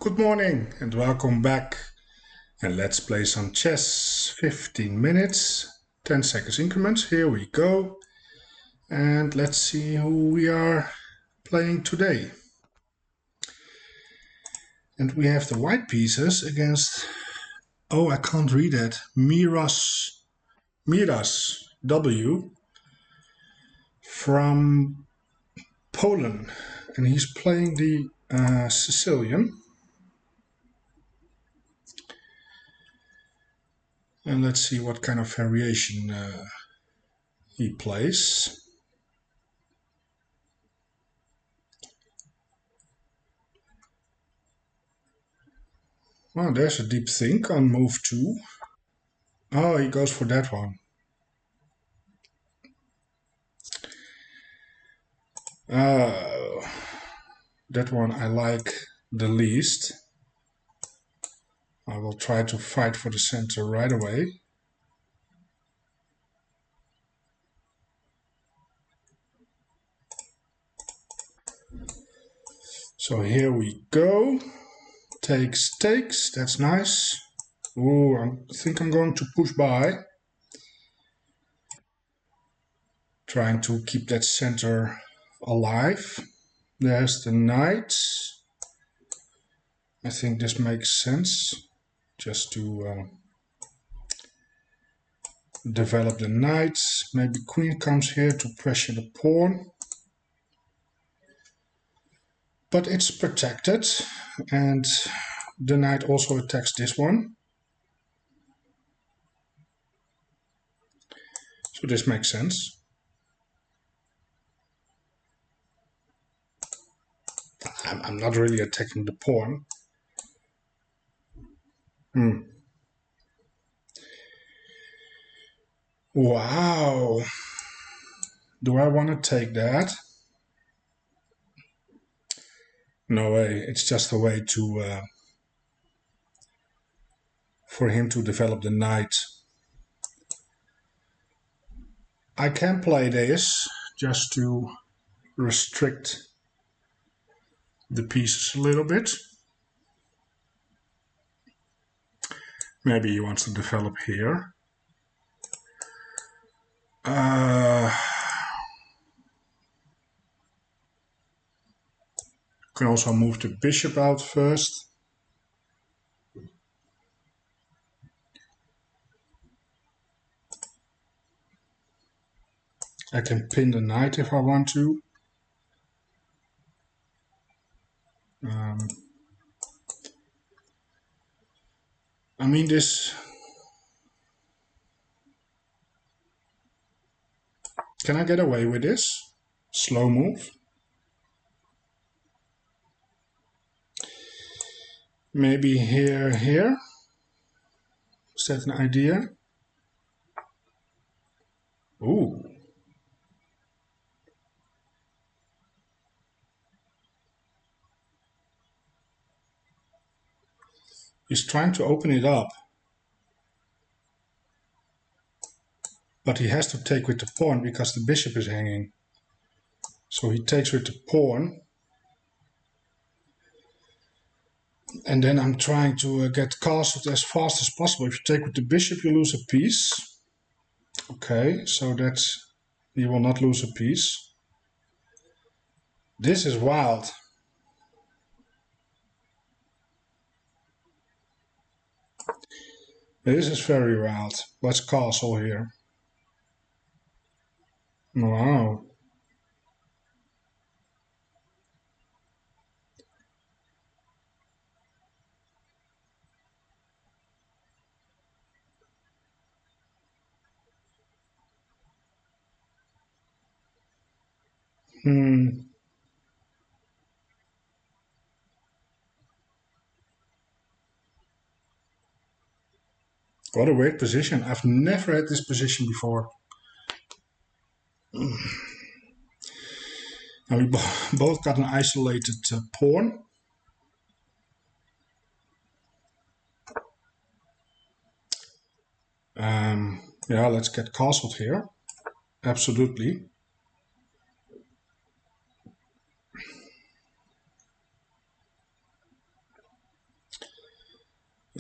Good morning and welcome back, and let's play some chess. 15 minutes, 10 seconds increments. Here we go, and let's see who we are playing today. And we have the white pieces against, oh, I can't read it, Miras W from Poland, and he's playing the Sicilian. And let's see what kind of variation he plays. Well, there's a deep think on move 2. Oh, he goes for that one. That one I like the least. I will try to fight for the center right away. So here we go. Takes, that's nice. Ooh, I think I'm going to push by. Trying to keep that center alive. There's the knight. I think this makes sense. Just to develop the knight. Maybe queen comes here to pressure the pawn. But it's protected, and the knight also attacks this one. So this makes sense. I'm not really attacking the pawn. Wow. Do I want to take that? No way. It's just a way to for him to develop the knight. I can play this just to restrict the pieces a little bit. Maybe he wants to develop here. Can also move the bishop out first. I can pin the knight if I want to. I mean, this... Can I get away with this? Slow move. Maybe here. Is that an idea? Ooh. He's trying to open it up. But he has to take with the pawn because the bishop is hanging. So he takes with the pawn. And then I'm trying to get castled as fast as possible. If you take with the bishop, you lose a piece. Okay, so that's... You will not lose a piece. This is wild. This is very wild. Let's castle here. Wow. What a weird position. I've never had this position before. And we both got an isolated pawn. Yeah, let's get castled here. Absolutely.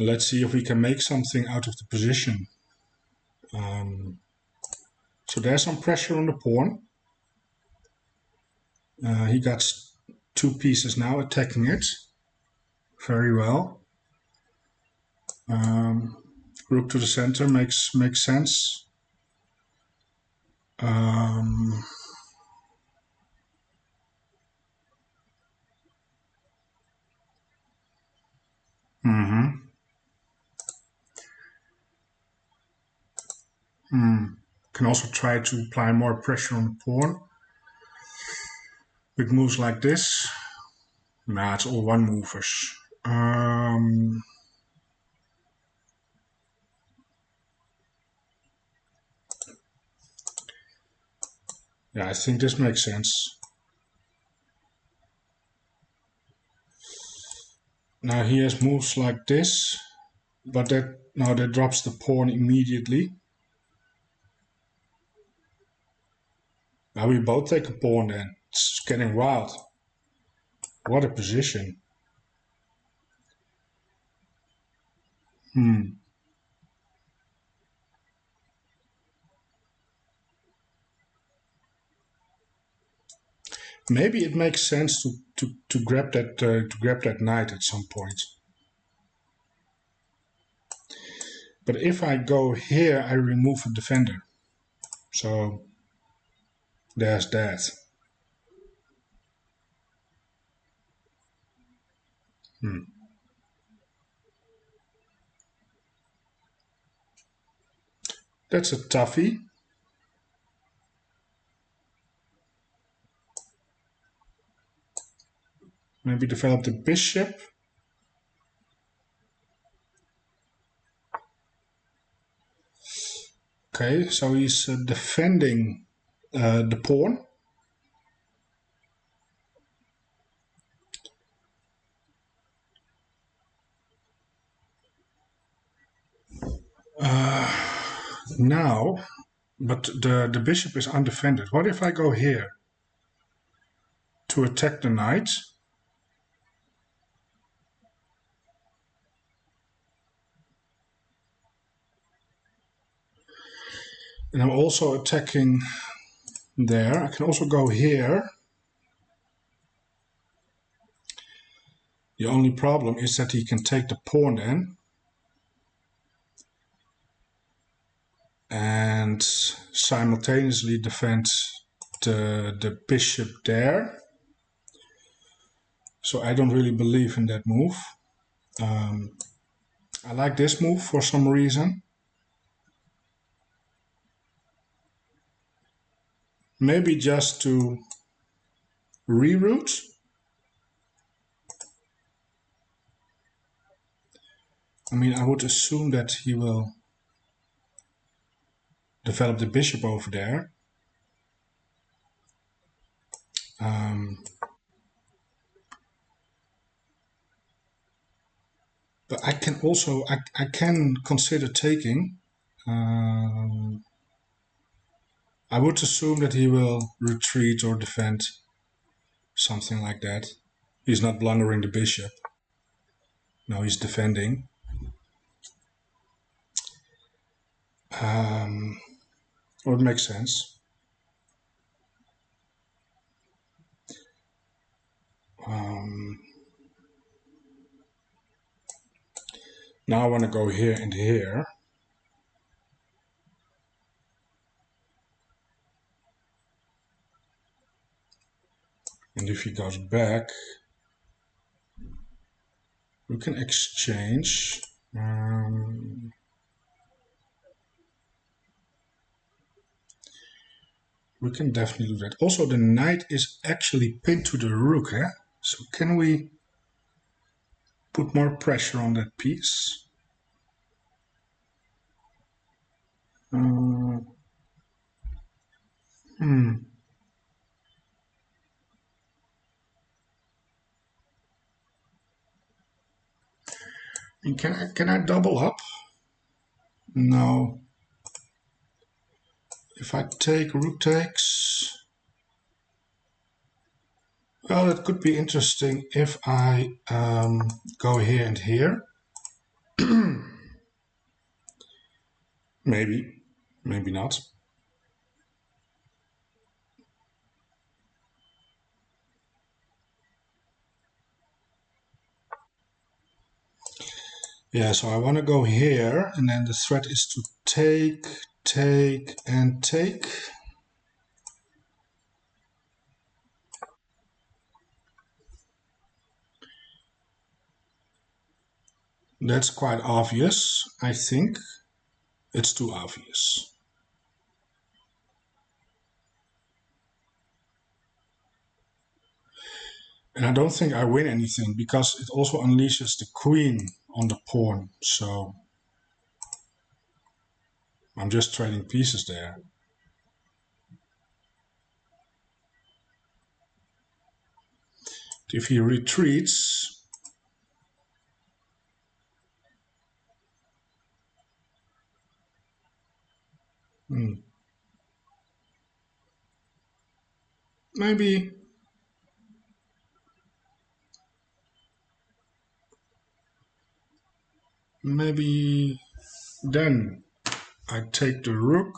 And let's see if we can make something out of the position. So there's some pressure on the pawn. He got two pieces now attacking it. Very well. Rook to the center makes sense. Can also try to apply more pressure on the pawn with moves like this. Nah, it's all one movers. Yeah, I think this makes sense. Now he has moves like this, but that drops the pawn immediately. Now we both take a pawn then. It's getting wild. What a position. Maybe it makes sense to grab that knight at some point. But if I go here, I remove a defender. So there's that. That's a toughie. Maybe develop the bishop. Okay, so he's defending the pawn. Now, but the bishop is undefended. What if I go here to attack the knight? And I'm also attacking there. I can also go here. The only problem is that he can take the pawn then. And simultaneously defend the bishop there. So I don't really believe in that move. I like this move for some reason. Maybe just to reroute. I mean, I would assume that he will develop the bishop over there. But I can also, I can consider taking. I would assume that he will retreat or defend, something like that. He's not blundering the bishop. No, he's defending. Would make sense. Now I want to go here and here. And if he goes back, we can exchange. We can definitely do that. Also, the knight is actually pinned to the rook, eh? So can we put more pressure on that piece? And can I double up? No. If I take rook takes, well, it could be interesting if I go here and here. Maybe, maybe not. Yeah, so I want to go here, and then the threat is to take, take, and take. That's quite obvious, I think. It's too obvious. And I don't think I win anything because it also unleashes the queen on the pawn. So I'm just trading pieces there. If he retreats, maybe then I take the rook.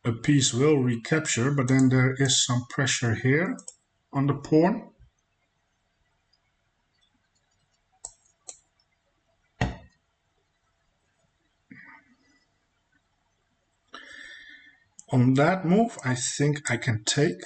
A piece will recapture, but then there is some pressure here on the pawn. On that move, I think I can take.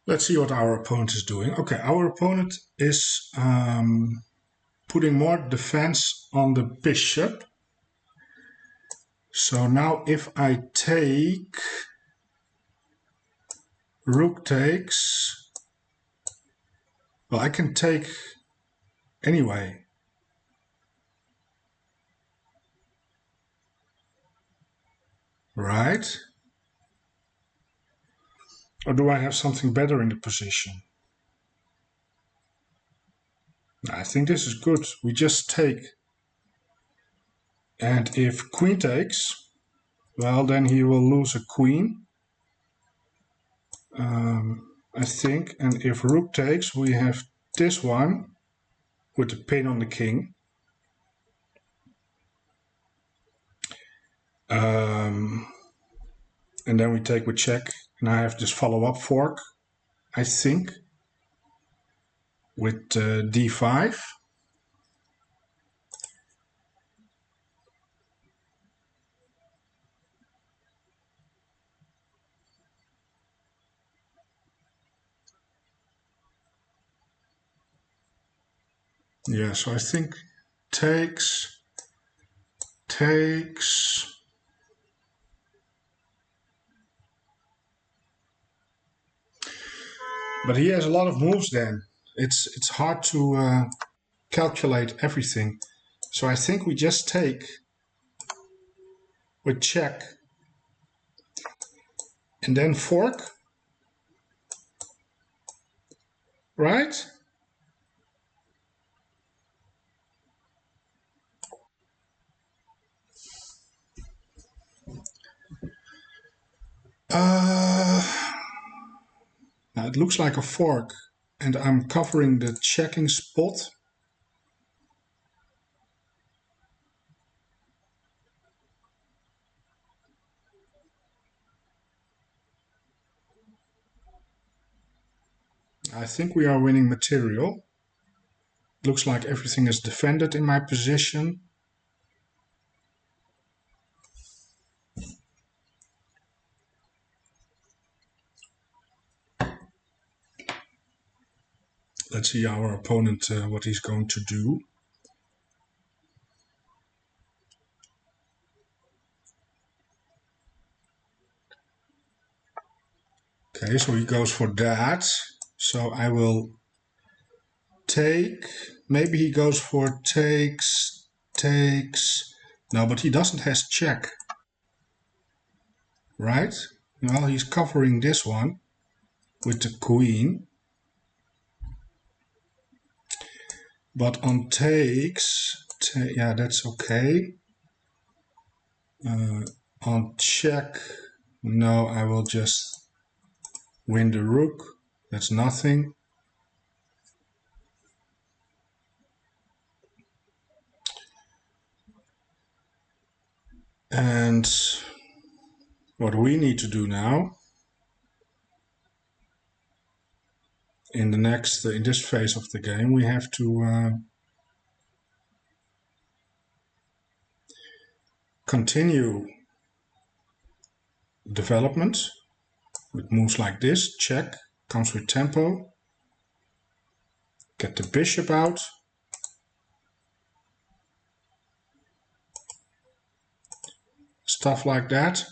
Let's see what our opponent is doing. Okay, our opponent is putting more defense on the bishop. So now if I take, rook takes, well, I can take anyway. Right? Or do I have something better in the position? I think this is good. We just take. And if queen takes, well, then he will lose a queen. I think. And if rook takes, we have this one with the pin on the king. And then we take with check. And I have this follow-up fork, I think, with d5. Yeah, so I think takes, takes. But he has a lot of moves then. It's hard to calculate everything. So I think we just take with check and then fork, right? Now it looks like a fork, and I'm covering the checking spot. I think we are winning material. Looks like everything is defended in my position. Let's see our opponent, what he's going to do. Okay, so he goes for that. So I will take. Maybe he goes for takes, takes. No, but he doesn't have check. right? Well, he's covering this one with the queen. But on takes, yeah, that's okay. On check, no, I will just win the rook. That's nothing. And what we need to do now in this phase of the game, we have to continue development with moves like this. Check comes with tempo. Get the bishop out. Stuff like that.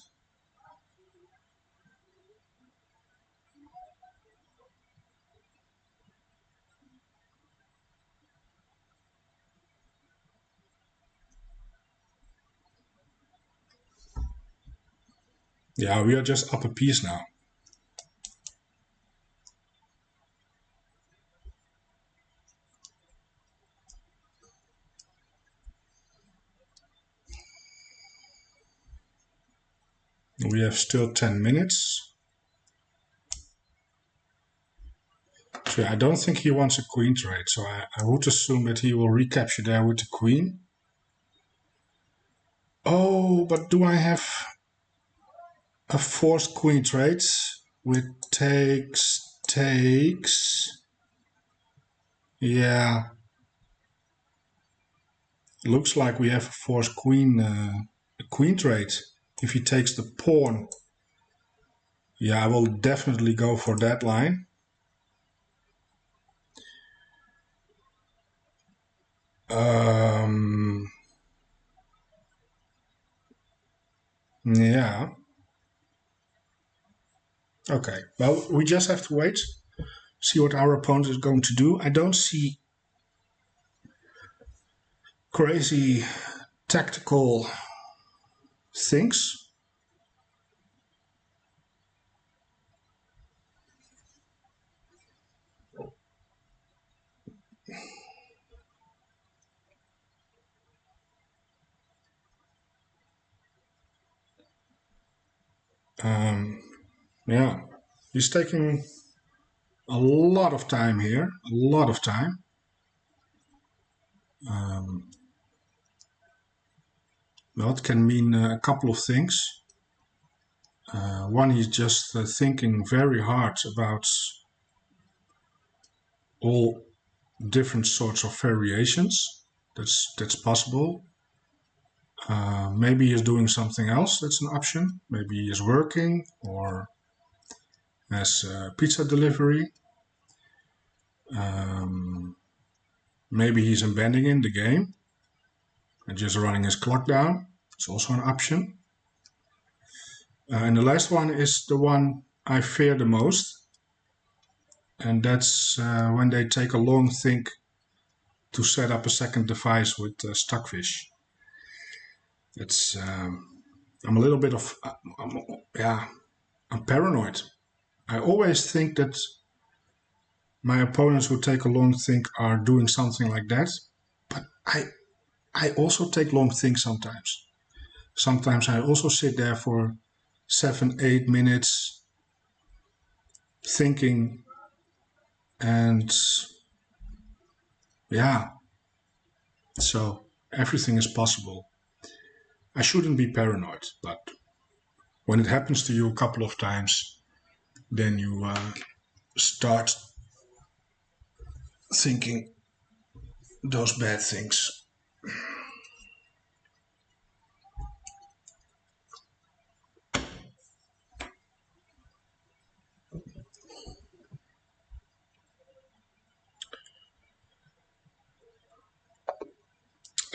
Yeah, we are just up a piece now. We have still 10 minutes. So I don't think he wants a queen trade, so I would assume that he will recapture there with the queen. Oh, but do I have a forced queen trade with takes? Yeah. Looks like we have a forced queen trade. If he takes the pawn, yeah, I will definitely go for that line. Yeah. Okay. Well, we just have to wait, see what our opponent is going to do. I don't see crazy tactical things. Yeah, he's taking a lot of time here, a lot of time. Well, it can mean a couple of things. One, he's just thinking very hard about all different sorts of variations. That's possible. Maybe he's doing something else. That's an option. Maybe he is working or has pizza delivery. Maybe he's abandoning the game and just running his clock down. It's also an option. And the last one is the one I fear the most. And that's when they take a long think to set up a second device with stockfish. It's I'm a little bit of I'm paranoid. I always think that my opponents who take a long think are doing something like that, but I also take long thinks sometimes. Sometimes I also sit there for 7-8 minutes thinking, and yeah, so everything is possible. I shouldn't be paranoid, but when it happens to you a couple of times, then you start thinking those bad things.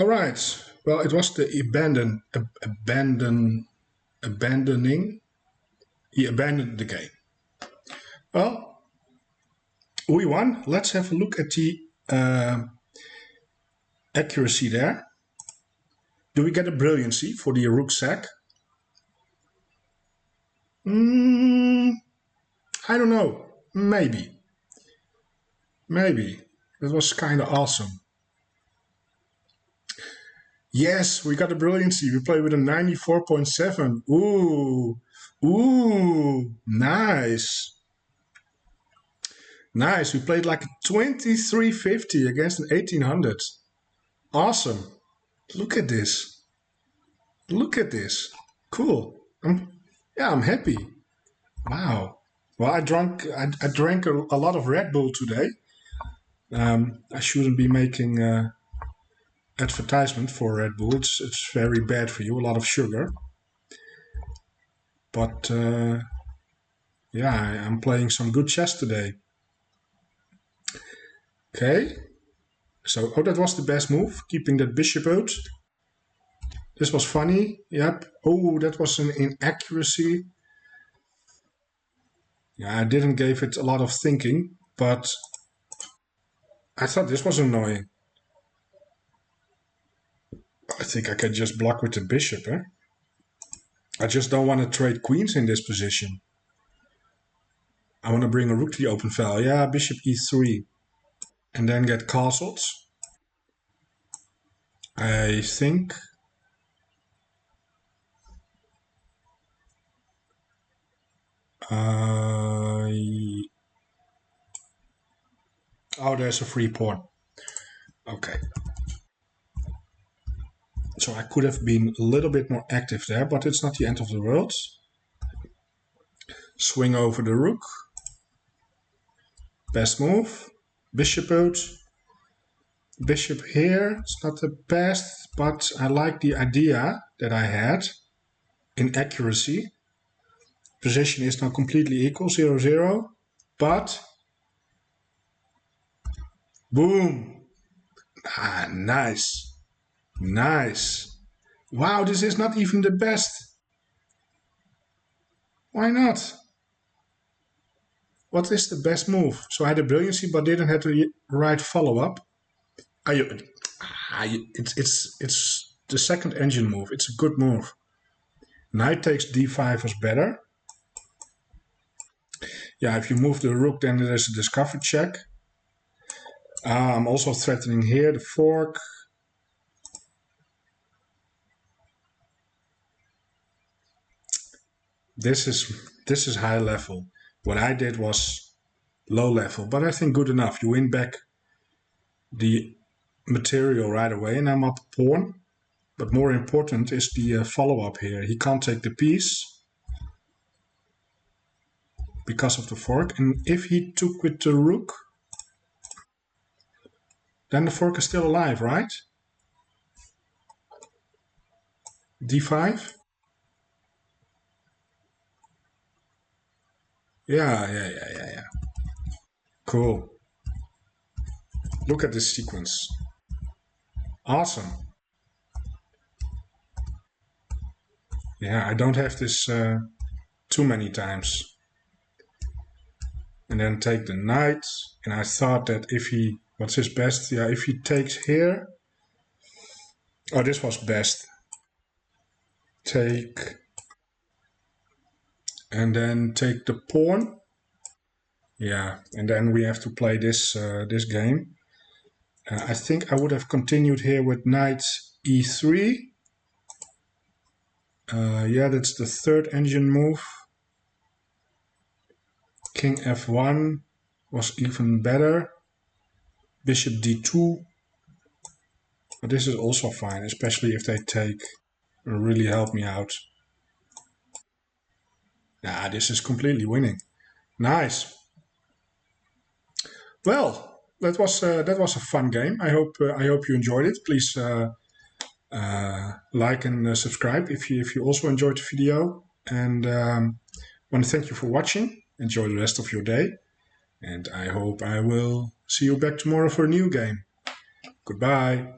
All right. Well, it was the abandoning. He abandoned the game. Well, we won. Let's have a look at the accuracy there. Do we get a brilliancy for the rook sack? I don't know. Maybe. Maybe. That was kind of awesome. Yes, we got a brilliancy. We played with a 94.7. Ooh. Ooh. Nice. Nice. We played like a 2350 against an 1800. Awesome. Look at this. Look at this. Cool. I'm happy. Wow. Well, I drank a lot of Red Bull today. I shouldn't be making advertisement for Red Bull. It's very bad for you. A lot of sugar. But yeah, I'm playing some good chess today. Okay. So, oh, that was the best move. Keeping that bishop out. This was funny. Yep. Oh, that was an inaccuracy. Yeah, I didn't give it a lot of thinking, but I thought this was annoying. I think I can just block with the bishop, eh? I just don't want to trade queens in this position. I want to bring a rook to the open file. Yeah, bishop e3. And then get castled. I think... Oh, there's a free pawn. Okay. So I could have been a little bit more active there, but it's not the end of the world. Swing over the rook. Best move. Bishop out. Bishop here. It's not the best, but I like the idea that I had in accuracy. Position is now completely equal, 0-0. But boom. Ah, nice. Nice. Wow, this is not even the best. Why not? What is the best move? So I had a brilliancy, but didn't have the right follow-up. It's the second engine move. It's a good move. Knight takes d5 was better. Yeah, if you move the rook, then there's a discovery check. I'm also threatening here the fork. This is high level. What I did was low level, but I think good enough. You win back the material right away, and I'm up a pawn. But more important is the follow-up here. He can't take the piece because of the fork. And if he took with the rook, then the fork is still alive, right? d5? Yeah. Cool. Look at this sequence. Awesome. Yeah, I don't have this too many times. And then take the knight. And I thought that if he, what's his best? Yeah, if he takes here. Oh, this was best. Take. And then take the pawn. Yeah, and then we have to play this this game. I think I would have continued here with knight e3. Yeah, that's the third engine move. King f1 was even better. Bishop d2. But this is also fine, especially if they take. It will really help me out. Yeah, this is completely winning. Nice. Well, that was a fun game. I hope you enjoyed it. Please like and subscribe if you also enjoyed the video. And want to thank you for watching. Enjoy the rest of your day. And I hope I will see you back tomorrow for a new game. Goodbye.